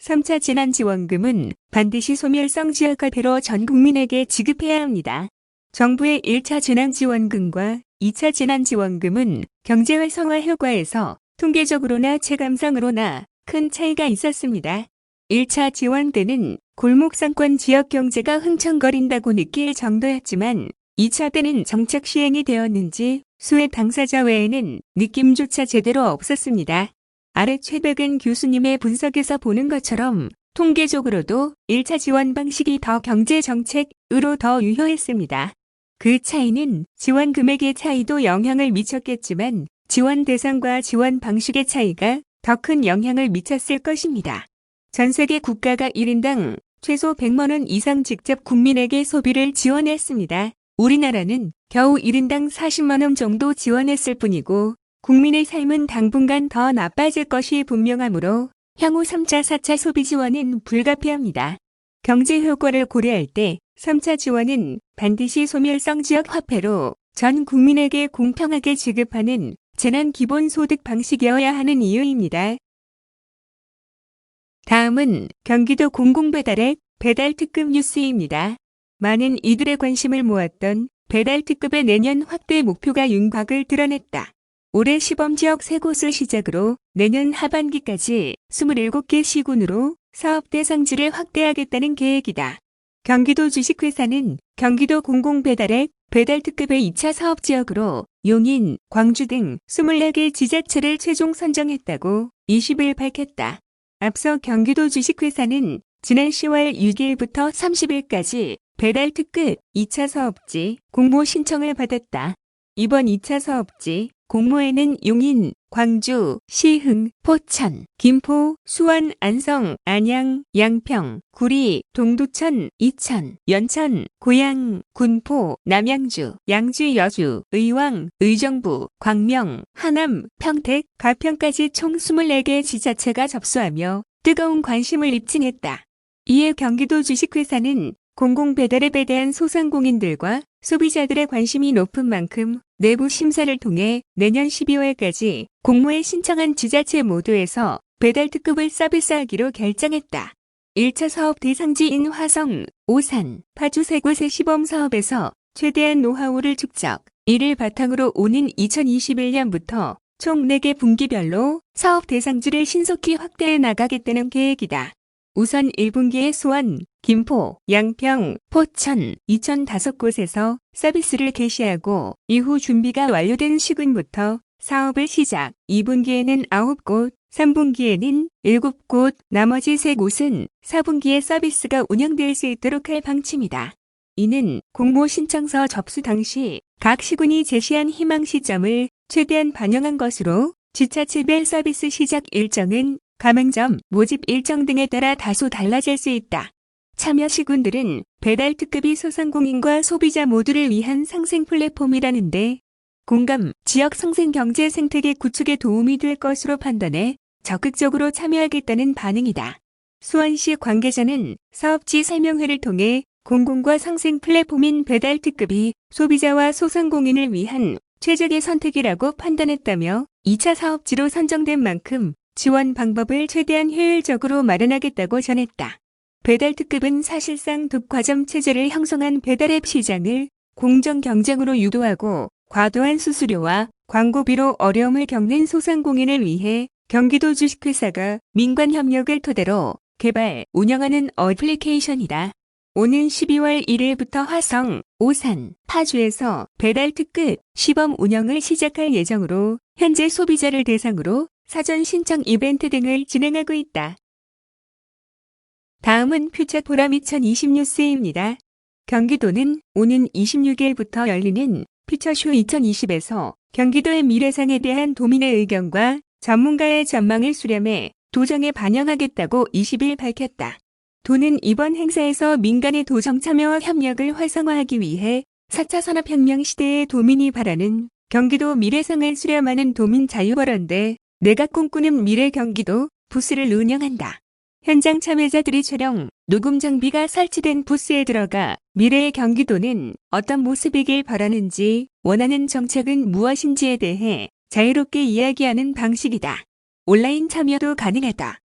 3차 재난지원금은 반드시 소멸성 지역화폐로 전 국민에게 지급해야 합니다. 정부의 1차 재난지원금과 2차 재난지원금은 경제활성화 효과에서 통계적으로나 체감상으로나 큰 차이가 있었습니다. 1차 지원 때는 골목상권 지역 경제가 흥청거린다고 느낄 정도였지만 2차 때는 정책 시행이 되었는지 수혜 당사자 외에는 느낌조차 제대로 없었습니다. 아래 최백은 교수님의 분석에서 보는 것처럼 통계적으로도 1차 지원 방식이 더 경제정책으로 더 유효했습니다. 그 차이는 지원 금액의 차이도 영향을 미쳤겠지만 지원 대상과 지원 방식의 차이가 더 큰 영향을 미쳤을 것입니다. 전 세계 국가가 1인당 최소 100만 원 이상 직접 국민에게 소비를 지원했습니다. 우리나라는 겨우 1인당 40만 원 정도 지원했을 뿐이고 국민의 삶은 당분간 더 나빠질 것이 분명하므로 향후 3차, 4차 소비 지원은 불가피합니다. 경제 효과를 고려할 때 3차 지원은 반드시 소멸성 지역 화폐로 전 국민에게 공평하게 지급하는 재난 기본소득 방식이어야 하는 이유입니다. 다음은 경기도 공공배달앱 배달특급 뉴스입니다. 많은 이들의 관심을 모았던 배달특급의 내년 확대 목표가 윤곽을 드러냈다. 올해 시범지역 3곳을 시작으로 내년 하반기까지 27개 시군으로 사업 대상지를 확대하겠다는 계획이다. 경기도 주식회사는 경기도 공공배달앱 배달특급의 2차 사업지역으로 용인, 광주 등 24개 지자체를 최종 선정했다고 20일 밝혔다. 앞서 경기도 주식회사는 지난 10월 6일부터 30일까지 배달특급 2차 사업지 공모 신청을 받았다. 이번 2차 사업지 공모에는 용인, 광주, 시흥, 포천, 김포, 수원, 안성, 안양, 양평, 구리, 동두천, 이천, 연천, 고양, 군포, 남양주, 양주, 여주, 의왕, 의정부, 광명, 하남, 평택, 가평까지 총 24개 지자체가 접수하며 뜨거운 관심을 입증했다. 이에 경기도 주식회사는 공공배달앱에 대한 소상공인들과 소비자들의 관심이 높은 만큼 내부 심사를 통해 내년 12월까지 공모에 신청한 지자체 모두에서 배달특급을 서비스하기로 결정했다. 1차 사업 대상지인 화성, 오산, 파주 3곳의 시범사업에서 최대한 노하우를 축적, 이를 바탕으로 오는 2021년부터 총 4개 분기별로 사업 대상지를 신속히 확대해 나가겠다는 계획이다. 우선 1분기에 수원, 김포, 양평, 포천, 이천 5곳에서 서비스를 개시하고 이후 준비가 완료된 시군부터 사업을 시작, 2분기에는 9곳, 3분기에는 7곳, 나머지 3곳은 4분기에 서비스가 운영될 수 있도록 할 방침이다. 이는 공모 신청서 접수 당시 각 시군이 제시한 희망 시점을 최대한 반영한 것으로 지자체별 서비스 시작 일정은 가맹점, 모집 일정 등에 따라 다소 달라질 수 있다. 참여 시군들은 배달특급이 소상공인과 소비자 모두를 위한 상생 플랫폼이라는데 공감, 지역 상생 경제 생태계 구축에 도움이 될 것으로 판단해 적극적으로 참여하겠다는 반응이다. 수원시 관계자는 사업지 설명회를 통해 공공과 상생 플랫폼인 배달특급이 소비자와 소상공인을 위한 최적의 선택이라고 판단했다며 2차 사업지로 선정된 만큼 지원 방법을 최대한 효율적으로 마련하겠다고 전했다. 배달특급은 사실상 독과점 체제를 형성한 배달앱 시장을 공정 경쟁으로 유도하고 과도한 수수료와 광고비로 어려움을 겪는 소상공인을 위해 경기도 주식회사가 민관 협력을 토대로 개발, 운영하는 어플리케이션이다. 오는 12월 1일부터 화성, 오산, 파주에서 배달특급 시범 운영을 시작할 예정으로 현재 소비자를 대상으로 사전 신청 이벤트 등을 진행하고 있다. 다음은 퓨처포럼 2020 뉴스입니다. 경기도는 오는 26일부터 열리는 퓨처쇼 2020에서 경기도의 미래상에 대한 도민의 의견과 전문가의 전망을 수렴해 도정에 반영하겠다고 20일 밝혔다. 도는 이번 행사에서 민간의 도정 참여와 협력을 활성화하기 위해 4차 산업혁명 시대의 도민이 바라는 경기도 미래상을 수렴하는 도민 자유벌언대 내가 꿈꾸는 미래 경기도 부스를 운영한다. 현장 참여자들이 촬영, 녹음 장비가 설치된 부스에 들어가 미래의 경기도는 어떤 모습이길 바라는지, 원하는 정책은 무엇인지에 대해 자유롭게 이야기하는 방식이다. 온라인 참여도 가능하다.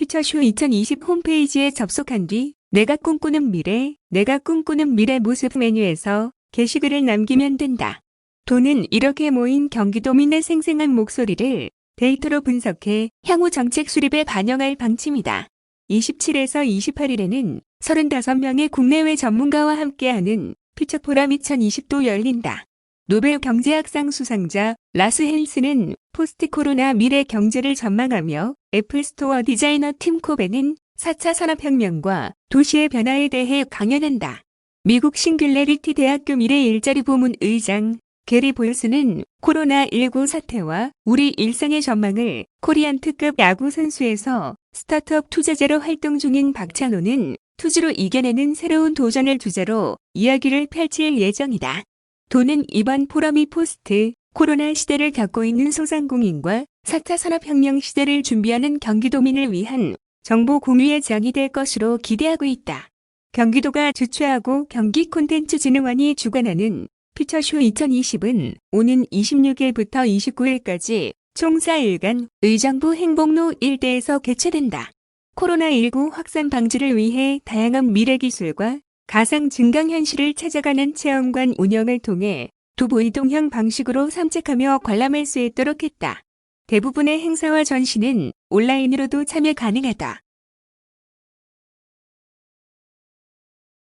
퓨처쇼 2020 홈페이지에 접속한 뒤 내가 꿈꾸는 미래 모습 메뉴에서 게시글을 남기면 된다. 도는 이렇게 모인 경기도민의 생생한 목소리를 데이터로 분석해 향후 정책 수립에 반영할 방침이다. 27에서 28일에는 35명의 국내외 전문가와 함께하는 퓨처포럼 2020도 열린다. 노벨 경제학상 수상자 라스 헨스는 포스트 코로나 미래 경제를 전망하며 애플스토어 디자이너 팀 코벤은 4차 산업혁명과 도시의 변화에 대해 강연한다. 미국 싱귤레리티 대학교 미래 일자리 부문 의장 게리 볼스는 코로나19 사태와 우리 일상의 전망을 코리안 특급 야구 선수에서 스타트업 투자자로 활동 중인 박찬호는 투지로 이겨내는 새로운 도전을 주제로 이야기를 펼칠 예정이다. 도는 이번 포럼이 포스트 코로나 시대를 겪고 있는 소상공인과 4차 산업혁명 시대를 준비하는 경기도민을 위한 정보 공유의 장이 될 것으로 기대하고 있다. 경기도가 주최하고 경기콘텐츠진흥원이 주관하는 퓨처쇼 2020은 오는 26일부터 29일까지 총 4일간 의정부 행복로 일대에서 개최된다. 코로나19 확산 방지를 위해 다양한 미래기술과 가상 증강현실을 찾아가는 체험관 운영을 통해 도보 이동형 방식으로 산책하며 관람할 수 있도록 했다. 대부분의 행사와 전시는 온라인으로도 참여 가능하다.